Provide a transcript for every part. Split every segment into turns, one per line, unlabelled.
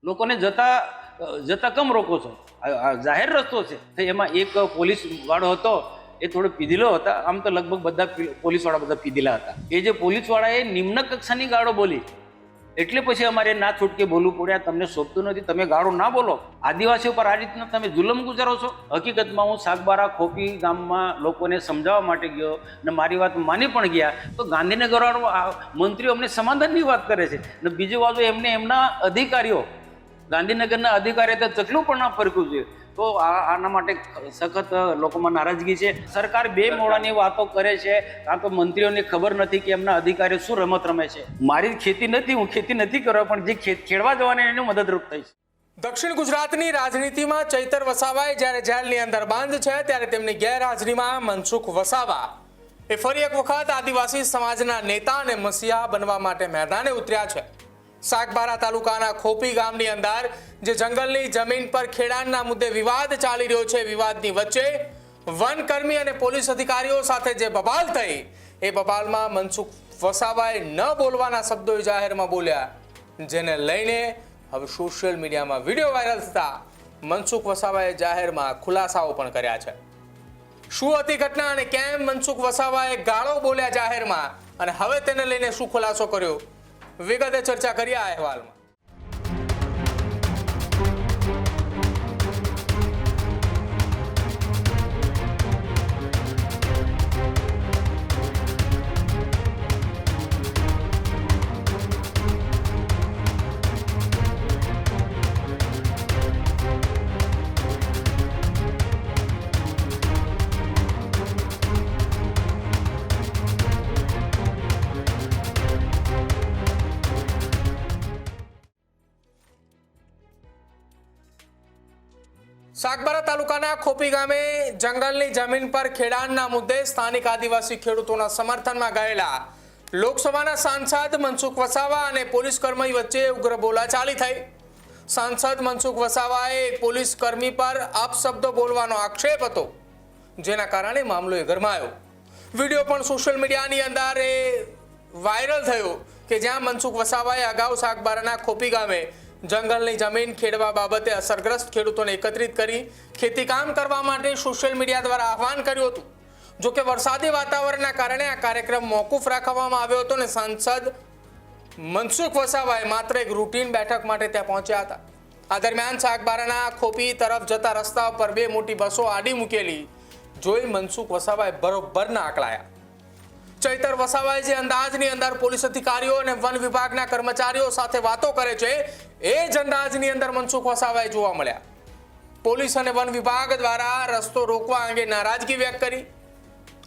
લોકોને જતા કમ રોકો છો? જાહેર રસ્તો છે. એમાં એક પોલીસ વાળો હતો, એ થોડો પીધેલો હતા. આમ તો લગભગ બધા પોલીસ વાળા બધા પીધેલા હતા. એ જે પોલીસ વાળાએ નિમ્ન કક્ષાની ગાળો બોલી, એટલે પછી અમારે ના છૂટકે બોલવું પડ્યા. તમને શોભતું નથી, તમે ગાળો ના બોલો. આદિવાસીઓ પર આ રીતના તમે જુલમ ગુજારો છો. હકીકતમાં હું સાગબારા ખોપી ગામમાં લોકોને સમજાવવા માટે ગયો અને મારી વાત માની પણ ગયા. તો ગાંધીનગર મંત્રીઓ અમને સમાધાનની વાત કરે છે અને બીજી બાજુ એમને એમના અધિકારીઓ, ગાંધીનગરના અધિકારીઓ તો ચકલું પણ ના ફરકવું જોઈએ. તો આના માટે સખત લોકોમાં નારાજગી છે. સરકાર બે મોડાની વાતો કરે છે, કાં તો મંત્રીઓને ખબર નથી કે એમના અધિકારીઓ શું રમત રમે છે. મારી ખેતી નથી, હું ખેતી નથી કરવા, પણ જે ખેડવા જવાને એને મદદરૂપ થઈશ.
દક્ષિણ ગુજરાતની રાજનીતિમાં ચૈતર વસાવાએ જ્યારે જેલની અંદર બંધ છે, ત્યારે તેમની ગેરહાજરીમાં મનસુખ વસાવા એ ફરી એક વખત આદિવાસી સમાજના નેતા અને મસીહા બનવા માટે મેદાને ઉતર્યા છે. સાગબારા તાલુકાના ખોપી ગામની અંદર જે જંગલની જમીન પર ખેડાણના મુદ્દે વિવાદ ચાલી રહ્યો છે, વિવાદની વચ્ચે વનકર્મી અને પોલીસ અધિકારીઓ સાથે જે બબાલ થઈ, એ બબાલમાં મનસુખ વસાવાએ ન બોલવાના શબ્દો જાહેરમાં બોલ્યા, જેને લઈને હવે સોશિયલ મીડિયામાં વિડીયો વાયરલ થતા મનસુખ વસાવાએ જાહેરમાં ખુલાસાઓ પણ કર્યા છે. શું હતી ઘટના અને કેમ મનસુખ વસાવાએ ગાળો બોલ્યા જાહેરમાં, અને હવે તેને લઈને શું ખુલાસો કર્યો, વિગતે ચર્ચા કરીએ આ અહેવાલમાં. સાગબારા તાલુકાના ખોપી ગામે જંગલની જમીન પર ખેડાણના મુદ્દે સ્થાનિક આદિવાસી ખેડૂતોના સમર્થનમાં ગયેલા લોકસભાના સાંસદ મનસુખ વસાવા અને પોલીસ કર્મી વચ્ચે ઉગ્ર બોલાચાલી થઈ. સાંસદ મનસુખ વસાવાએ પોલીસ કર્મી પર અપશબ્દો બોલવાનો આક્ષેપ હતો, જેના કારણે મામલો ગરમાયો. વિડીયો પણ સોશિયલ મીડિયાની અંદર વાયરલ થયો કે જ્યાં મનસુખ વસાવાએ અગાઉ સાગબારાના ખોપી ગામે જંગલની જમીન ખેડવા બાબતે અસરગ્રસ્ત ખેડૂતોને એકત્રિત કરી ખેતી કામ કરવા માટે સોશિયલ મીડિયા દ્વારા આહવાન કર્યું હતું. જોકે વરસાદી વાતાવરણના કારણે આ કાર્યક્રમ મોકૂફ રાખવામાં આવ્યો હતો અને સાંસદ મનસુખ વસાવાએ માત્ર એક રૂટીન બેઠક માટે ત્યાં પહોંચ્યા હતા. આ દરમિયાન સાગબારાના ખોપી તરફ જતા રસ્તા પર બે મોટી બસો આડી મૂકેલી જોઈ મનસુખ વસાવાએ બરોબર ના આકળાયા. ચૈતર વસાવાએ જે અંદાજની અંદર પોલીસ અધિકારીઓ અને વન વિભાગના કર્મચારીઓ સાથે વાતો કરે છે, એ જ અંદાજની અંદર મનસુખ વસાવાએ જોવા મળ્યા. પોલીસ અને વન વિભાગ દ્વારા રસ્તો રોકવા અંગે નારાજગી વ્યક્ત કરી.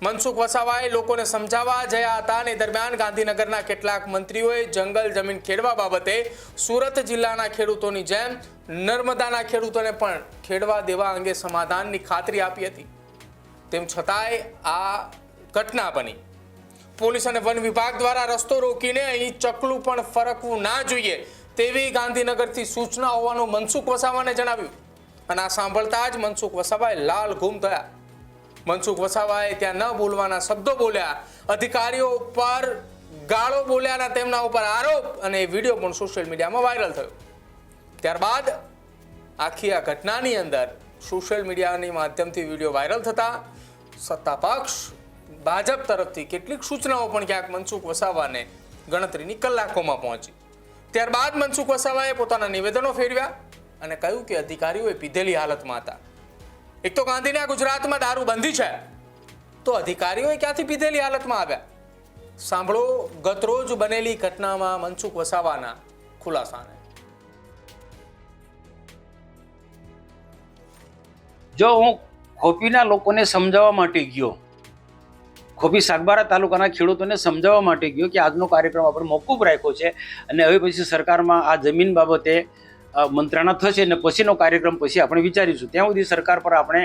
મનસુખ વસાવાએ લોકોને સમજાવવા જયા હતા અને દરમિયાન ગાંધીનગરના કેટલાક મંત્રીઓએ જંગલ જમીન ખેડવા બાબતે સુરત જિલ્લાના ખેડૂતોની જેમ નર્મદાના ખેડૂતોને પણ ખેડવા દેવા અંગે સમાધાનની ખાતરી આપી હતી. તેમ છતાંય આ ઘટના બની. પોલીસ અને વન વિભાગ દ્વારા રસ્તો રોકીને અહીં ચકલું પણ ફરકવું ના જોઈએ તેવી ગાંધીનગરથી સૂચના હોવાનું મનસુખ વસાવાને જણાવ્યું. અને આ સાંભળતા જ મનસુખ વસાવાએ લાલ ઘૂમ થયા. મનસુખ વસાવાએ ત્યાં ન બોલવાના શબ્દો બોલ્યા, અધિકારીઓ પર ગાળો બોલ્યાના તેમના ઉપર આરોપ, અને એ વિડીયો પણ સોશિયલ મીડિયામાં વાયરલ થયો. ત્યારબાદ આખી આ ઘટનાની અંદર સોશિયલ મીડિયાની માધ્યમથી વિડીયો વાયરલ થતા સત્તા પક્ષ ભાજપ તરફથી કેટલીક સૂચનાઓ પણ ક્યાંક મનસુખ વસાવાને ગણતરીની કલાકોમાં પહોંચી. ત્યારબાદ મનસુખ વસાવાએ પોતાના નિવેદનો ફેરવ્યા અને કહ્યું કે અધિકારીઓ પીધેલી હાલતમાં હતા. એક તો ગાંધીના ગુજરાતમાં દારૂબંધી છે, તો અધિકારીઓ ક્યાંથી પીધેલી હાલતમાં આવ્યા? સાંભળો ગતરોજ બનેલી ઘટનામાં મનસુખ વસાવાના ખુલાસાને.
જો હું ખોપીના લોકોને સમજાવવા માટે ગયો, ખોપી સાગબારા તાલુકાના ખેડૂતોને સમજાવવા માટે ગયો કે આજનો કાર્યક્રમ આપણે મોકૂફ રાખ્યો છે અને હવે પછી સરકારમાં આ જમીન બાબતે મંત્રણા થશે અને પછીનો કાર્યક્રમ પછી આપણે વિચારીશું. ત્યાં સુધી સરકાર પર આપણે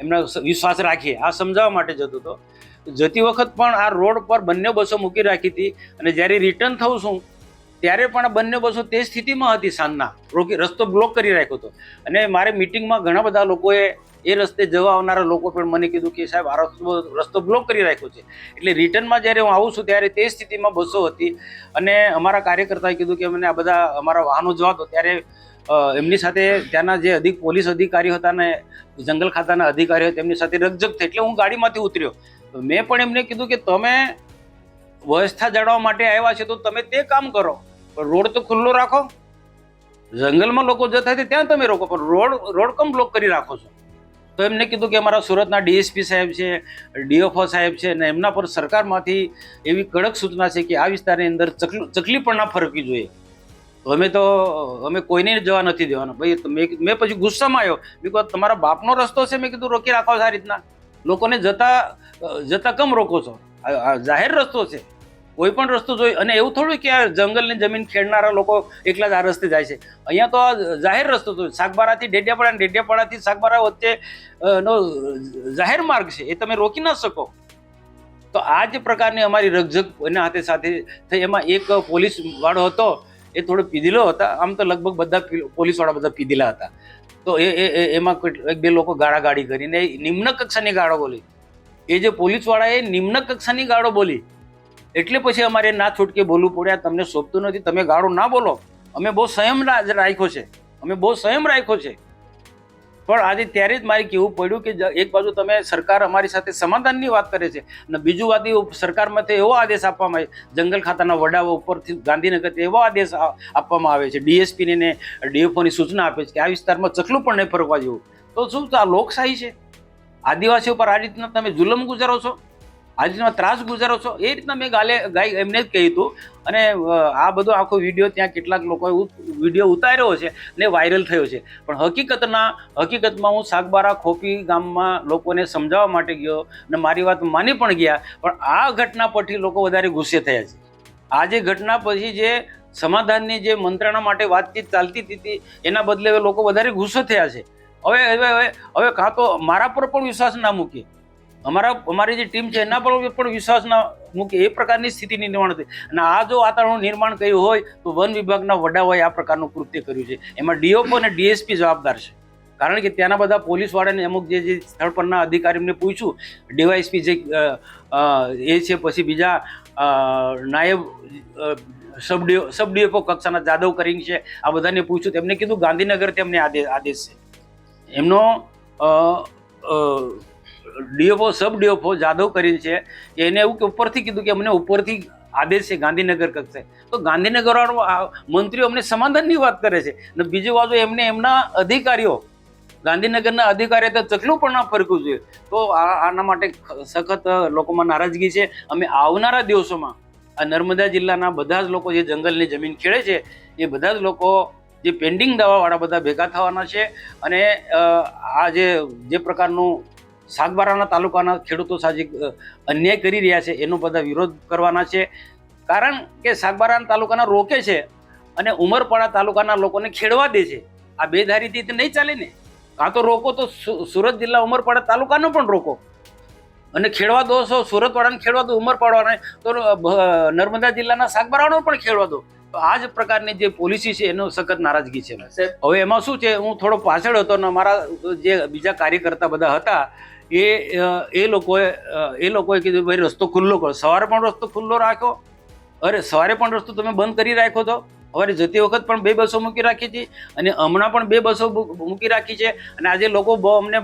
એમનો વિશ્વાસ રાખીએ, આ સમજાવવા માટે જતો હતો. જતી વખત પણ આ રોડ પર બંને બસો મૂકી રાખી હતી અને જ્યારે રિટર્ન થવું છું ત્યારે પણ બંને બસો તે સ્થિતિમાં હતી. સાંજના રસ્તો બ્લોક કરી રાખ્યો હતો અને મારે મિટિંગમાં ઘણા બધા લોકોએ એ રસ્તે જવા આવનારા લોકો પણ મને કીધું કે સાહેબ આ રસ્તો બ્લોક કરી રાખ્યો છે. એટલે રિટર્નમાં જ્યારે હું આવું છું ત્યારે તે સ્થિતિમાં બસો હતી અને અમારા કાર્યકર્તાએ કીધું કે મને આ બધા અમારા વાહનો જવા દો. ત્યારે એમની સાથે ત્યાંના જે પોલીસ અધિકારીઓ હતા ને જંગલ ખાતાના અધિકારીઓ તેમની સાથે રકઝક થઈ. એટલે હું ગાડીમાંથી ઉતર્યો. તો મેં પણ એમને કીધું કે તમે વ્યવસ્થા જાળવવા માટે આવ્યા છે તો તમે તે કામ કરો, પણ રોડ તો ખુલ્લો રાખો. જંગલમાં લોકો જતા હોય ત્યાં તમે રોકો, પણ રોડ કમ બ્લોક કરી રાખો છો? તો એમને કીધું કે અમારા સુરતના ડીએસપી સાહેબ છે, ડીએફઓ સાહેબ છે ને એમના પર સરકારમાંથી એવી કડક સૂચના છે કે આ વિસ્તારની અંદર ચકલી પણ ના ફરકવી જોઈએ. તો અમે કોઈને જવા નથી દેવાના. ભાઈ મેં પછી ગુસ્સામાં આવ્યો. મેં કહ્યું તમારા બાપનો રસ્તો છે, મેં કીધું રોકી રાખો છો આ રીતના? લોકોને જતા કમ રોકો છો? આ જાહેર રસ્તો છે, કોઈ પણ રસ્તો જોઈ. અને એવું થોડું કે આ જંગલની જમીન ખેડનારા લોકો એકલા જ આ રસ્તે જાય છે. અહીંયા તો આ જાહેર રસ્તો છે. સાગબારાથી ડેડિયાપાડા અને ડેડિયાપાડાથી સાગબારા વચ્ચે નો જાહેર માર્ગ છે, એ તમે રોકી ના શકો. તો આ જ પ્રકારની અમારી રકઝક એના હાથે સાથે થઈ. એમાં એક પોલીસ વાળો હતો, એ થોડો પીધેલો હતા. આમ તો લગભગ બધા પોલીસ વાળા બધા પીધેલા હતા. તો એમાં એક બે લોકો ગાળાગાળી કરીને નિમ્ન કક્ષાની ગાળો બોલી. એ જે પોલીસ વાળા એ નિમ્ન કક્ષાની ગાળો બોલી એટલે પછી અમારે ના છૂટકે બોલવું પડ્યા. તમને શોભતું નથી, તમે ગાળો ના બોલો. અમે બહુ સંયમ રાખ્યો છે, પણ આજે ત્યારે જ મારે કહેવું પડ્યું કે એક બાજુ તમે સરકાર અમારી સાથે સમાધાનની વાત કરે છે અને બીજું વાત સરકારમાંથી એવો આદેશ આપવામાં આવે, જંગલ ખાતાના વડાઓ ઉપરથી ગાંધીનગરથી એવો આદેશ આપવામાં આવે છે, ડીએસપીને ને ડીએફઓની સૂચના આપે છે કે આ વિસ્તારમાં ચકલું પણ નહીં ફરવા જેવું. તો શું આ લોકશાહી છે? આદિવાસીઓ પર આ રીતના તમે જુલમ ગુજારો છો, આ રીતના ત્રાસ ગુજારો છો? એ રીતના મેં ગાય એમને જ કહ્યું હતું. અને આ બધો આખો વિડીયો ત્યાં કેટલાક લોકોએ વિડીયો ઉતાર્યો છે ને વાયરલ થયો છે. પણ હકીકતમાં હું સાગબારા ખોપી ગામમાં લોકોને સમજાવવા માટે ગયો અને મારી વાત માની પણ ગયા. પણ આ ઘટના પરથી લોકો વધારે ગુસ્સે થયા છે. આ જે ઘટના પછી જે સમાધાનની જે મંત્રણા માટે વાતચીત ચાલતી હતી એના બદલે લોકો વધારે ગુસ્સે થયા છે. હવે કાં તો મારા પર પણ વિશ્વાસ ના મૂકે, અમારી જે ટીમ છે એના પર પણ વિશ્વાસ ના મૂકે, એ પ્રકારની સ્થિતિની નિર્માણ થઈ. અને આ જો વાતાવરણ નિર્માણ કર્યું હોય તો વન વિભાગના વડાઓએ આ પ્રકારનું કૃત્ય કર્યું છે. એમાં ડીઓપો અને ડીએસપી જવાબદાર છે. કારણ કે ત્યાંના બધા પોલીસ વાળાને અમુક જે સ્થળ પરના અધિકારીને પૂછ્યું, ડીવાયએસપી જે એ છે, પછી બીજા નાયબ સબ ડીએફઓ કક્ષાના જાદવ કરીને છે, આ બધાને પૂછ્યું. તેમને કીધું ગાંધીનગર તેમને આદેશ છે. એમનો ડીએફઓ સબ ડીએફઓ જાદવ કરીને છે, એને એવું કે ઉપરથી કીધું કે અમને ઉપરથી આદેશ છે ગાંધીનગર કક્ષાએ. તો ગાંધીનગર મંત્રીઓ અમને સમાધાનની વાત કરે છે અને બીજી બાજુ એમના અધિકારીઓ, ગાંધીનગરના અધિકારીઓ તો ચકલું પણ ના ફરકવું જોઈએ. તો આના માટે સખત લોકોમાં નારાજગી છે. અમે આવનારા દિવસોમાં આ નર્મદા જિલ્લાના બધા જ લોકો જે જંગલની જમીન ખેડે છે એ બધા જ લોકો જે પેન્ડિંગ દાવાવાળા બધા ભેગા થવાના છે અને આ જે પ્રકારનું સાગબારાના તાલુકાના ખેડૂતો સાથે અન્યાય કરી રહ્યા છે એનો બધા વિરોધ કરવાના છે. કારણ કે સાગબારાના તાલુકાના રોકે છે અને ઉમરપાડા તાલુકાના લોકોને ખેડવા દે છે. આ બેધારીથી નહીં ચાલે ને. કાં તો રોકો તો સુરત જિલ્લા ઉમરપાડા તાલુકાનો પણ રોકો અને ખેડવા દો છો સુરતવાળાને ખેડવા દો, ઉમરપાડાને તો નર્મદા જિલ્લાના સાગબારાનો પણ ખેડવા દો. તો આ જ પ્રકારની જે પોલિસી છે એનો સખત નારાજગી છે. હવે એમાં શું છે, હું થોડો પાછળ હતો ને મારા જે બીજા કાર્યકર્તા બધા હતા એ લોકોએ કીધું ભાઈ રસ્તો ખુલ્લો કરો. સવારે પણ રસ્તો ખુલ્લો રાખ્યો, સવારે પણ રસ્તો તમે બંધ કરી રાખ્યો હતો. હવે જતી વખત પણ 2 બસો મૂકી રાખી હતી અને હમણાં પણ 2 બસો મૂકી રાખી છે. અને આજે લોકો અમને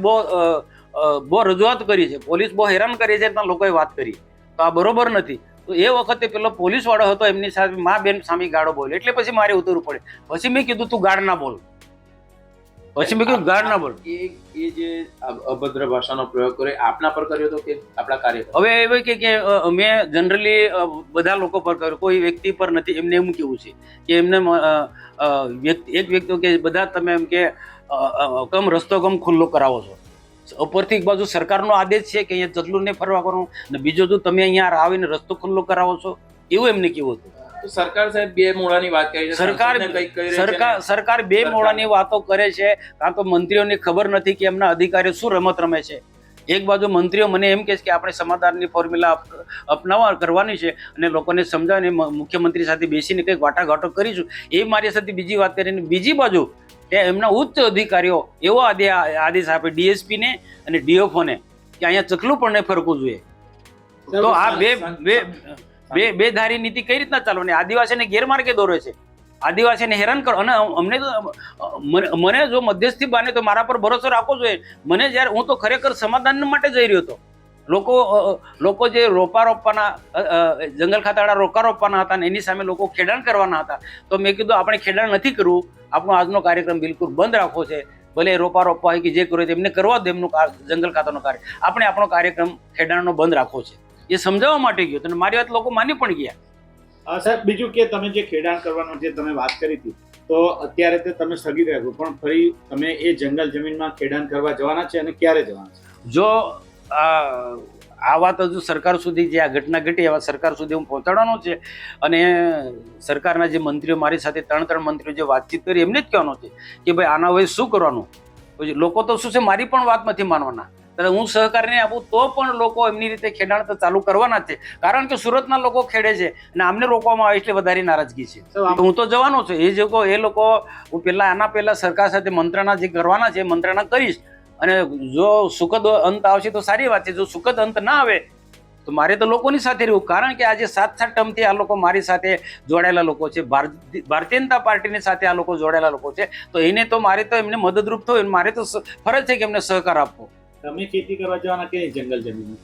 બહુ રજૂઆત કરી છે, પોલીસ બહુ હેરાન કરી છે, ત્યાં લોકોએ વાત કરી. તો આ બરોબર નથી. તો એ વખતે પેલો પોલીસ વાળો હતો, એમની સાથે મા બેન સામે ગાળો બોલ્યો એટલે પછી મારે ઉતરવું પડે. પછી મેં કીધું તું ગાળ ના બોલ.
એ જે અભદ્ર ભાષાનો પ્રયોગ કરે આપના પર કર્યો હતો કે આપણા કાર્યકર?
હવે એવું કે મેં જનરલી બધા લોકો પર કર્યો, કોઈ વ્યક્તિ પર નથી. એમને એમ કેવું છે કે એમને એક વ્યક્તિ કે બધા તમે એમ કે રસ્તો ખુલ્લો કરાવો છો. ઉપરથી એક બાજુ સરકારનો આદેશ છે કે અહીંયા ચકલું નહીં ફરવા કરવું અને બીજો જો તમે અહીંયા આવીને રસ્તો ખુલ્લો કરાવો છો, એવું એમને કેવું હતું.
તો સરકાર સાહેબ 2 મોડાની વાત કરી છે.
સરકાર 2 મોડાની વાતો કરે છે. કાં તો મંત્રીઓને ખબર નથી કે એમના અધિકારીઓ શું રમત રમે છે. એક બાજુ મંત્રીઓ મને એમ કહે છે કે આપણે સમાધાનની ફોર્મ્યુલા અપનાવવા કરવાની છે અને લોકોને સમજાવીને મુખ્યમંત્રી સાથે બેસીને કંઈક વાટાઘાટો કરીશું, એ મારી સાથે બીજી વાત કરીને બીજી બાજુ એમના ઉચ્ચ અધિકારીઓ એવો આદેશ આપે ડીએસપીને અને ડીએફઓને કે અહીંયા ચકલું પણ નહીં ફરકવું જોઈએ. તો આ બે ધારી નીતિ કઈ રીતના ચાલવાની? આદિવાસીને ગેરમાર્ગે દોરે છે. આદિવાસીને હેરાન કરો. અને અમને તો મને જો મધ્યસ્થી બાને તો મારા પર ભરોસો રાખવો જોઈએ. મને જ્યારે હું તો ખરેખર સમાધાન માટે જઈ રહ્યો હતો. લોકો જે રોપા રોપવાના જંગલ ખાતાવાળા રોકા રોપવાના હતા ને એની સામે લોકો ખેડાણ કરવાના હતા. તો મેં કીધું આપણે ખેડાણ નથી કરવું, આપણો આજનો કાર્યક્રમ બિલકુલ બંધ રાખવો છે. ભલે રોપા રોપવા હોય કે જે કરવું એમને કરવા દો, એમનું જંગલ ખાતાનું કાર્ય. આપણે આપણો કાર્યક્રમ ખેડાણનો બંધ રાખવો છે એ સમજાવવા માટે ગયો. અને મારી વાત લોકો માની પણ ગયા.
સાહેબ, બીજું કે તમે જે ખેડાણ કરવાનો જે તમે વાત કરી હતી, તો અત્યારે તે તમે સ્થગિત રાખ્યું, પણ ફરી તમે એ જંગલ જમીનમાં ખેડાણ કરવા જવાના છે અને ક્યારે જવાના છે?
જો આ વાત હજુ સરકાર સુધી, જે આ ઘટના ઘટી એવા સરકાર સુધી હું પહોંચાડવાનો છે. અને સરકારના જે મંત્રીઓ મારી સાથે 3 મંત્રીઓ જે વાતચીત કરી એમને જ કહેવાનું છે કે ભાઈ આના હવે શું કરવાનું. પછી લોકો તો શું છે, મારી પણ વાત નથી માનવાના. ત્યારે હું સહકાર નહીં આપું તો પણ લોકો એમની રીતે ખેડાણ તો ચાલુ કરવાના જ છે. કારણ કે સુરતના લોકો ખેડે છે અને આમને રોકવામાં આવે એટલે વધારે નારાજગી છે. હું તો જવાનો છું. એ લોકો હું આના પહેલા સરકાર સાથે મંત્રણા જે કરવાના છે મંત્રણા કરીશ. અને જો સુખદ અંત આવશે તો સારી વાત છે. જો સુખદ અંત ના આવે તો મારે તો લોકોની સાથે રહેવું. કારણ કે આજે 7 ટર્મથી આ લોકો મારી સાથે જોડાયેલા લોકો છે. ભારતીય જનતા પાર્ટીની સાથે આ લોકો જોડાયેલા લોકો છે. તો એને તો મારે તો એમને મદદરૂપ થવું, મારે તો ફરજ છે કે એમને સહકાર આપવો.
તમે ખેતી કરવા જવાના કે જંગલ જમીન?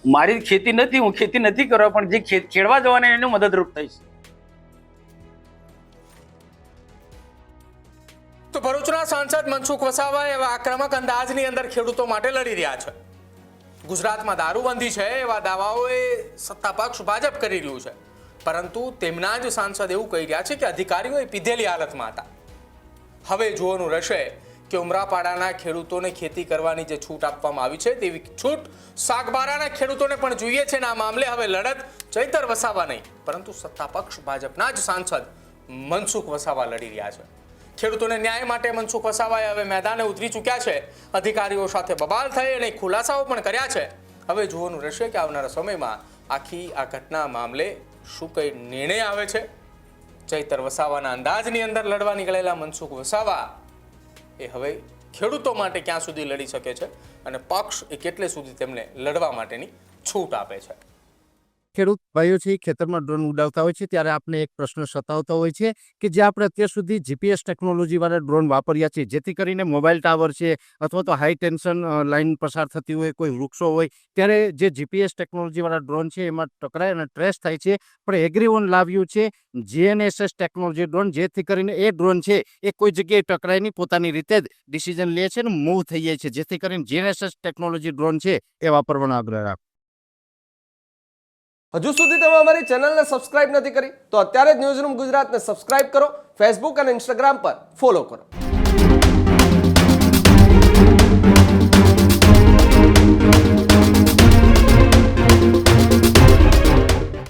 મારી ખેતી નથી, હું ખેતી નથી કરવા, પણ જે ખેડવા જવાના એને મદદરૂપ થઈશ.
તો ભરૂચના સાંસદ મનસુખ વસાવા એવા આક્રમક અંદાજની અંદર ખેડૂતો માટે લડી રહ્યા છે. ગુજરાતમાં દારૂબંધી છે એવા દાવાઓ એ સત્તા પક્ષ ભાજપ કરી રહ્યું છે. પરંતુ તેમના જ સાંસદ એવું કહી રહ્યા છે કે અધિકારીઓ એ પીધેલી હાલતમાં હતા. હવે જોવાનું રહેશે કે ઉમરાપાડાના ખેડૂતોને ખેતી કરવાની જે છૂટ આપવામાં આવી છે તેવી છૂટ સાગબારાના ખેડૂતોને પણ જોઈએ છે. ને આ મામલે હવે લડત ચૈતર વસાવા નહીં પરંતુ સત્તા પક્ષ ભાજપના જ સાંસદ મનસુખ વસાવા લડી રહ્યા છે. ખેડૂતોને ન્યાય માટે મનસુખ વસાવાએ હવે મેદાને ઉતરી ચૂક્યા છે. અધિકારીઓ સાથે બબાલ થઈ અને ખુલાસાઓ પણ કર્યા છે. હવે જોવાનું રહેશે કે આવનારા સમયમાં આખી આ ઘટના મામલે શું કઈ નિર્ણય આવે છે. ચૈતર વસાવાના અંદાજની અંદર લડવા નીકળેલા મનસુખ વસાવા એ હવે ખેડૂતો માટે ક્યાં સુધી લડી શકે છે અને પક્ષ એ કેટલે સુધી તેમને લડવા માટેની છૂટ આપે છે.
ખેડૂત ભાઈઓ છે ખેતરમાં ડ્રોન ઉડાવતા હોય છે ત્યારે આપણે એક પ્રશ્ન સતાવતો હોય છે કે જે આપણે અત્યાર સુધી જીપીએસ ટેકનોલોજીવાળા ડ્રોન વાપર્યા છે, જેથી કરીને મોબાઈલ ટાવર છે અથવા તો હાઈ ટેન્શન લાઇન પસાર થતી હોય, કોઈ વૃક્ષો હોય, ત્યારે જે જીપીએસ ટેકનોલોજીવાળા ડ્રોન છે એમાં ટકરાય અને ટ્રેસ થાય છે. પણ એગ્રીઓન લાવ્યું છે GNSS ટેકનોલોજી ડ્રોન, જેથી કરીને એ ડ્રોન છે એ કોઈ જગ્યાએ ટકરાય નહીં, પોતાની રીતે જ ડિસિઝન લે છે અને મૂવ થઈ જાય છે. જેથી કરીને GNSS ટેકનોલોજી ડ્રોન છે એ વાપરવાનો આગ્રહ રાખો.
હજુ સુધી તમે અમારી ચેનલને સબસ્ક્રાઇબ નથી કરી તો અત્યારે જ ન્યૂઝરૂમ ગુજરાતને સબસ્ક્રાઇબ કરો, ફેસબુક અને ઇન્સ્ટાગ્રામ પર ફોલો કરો.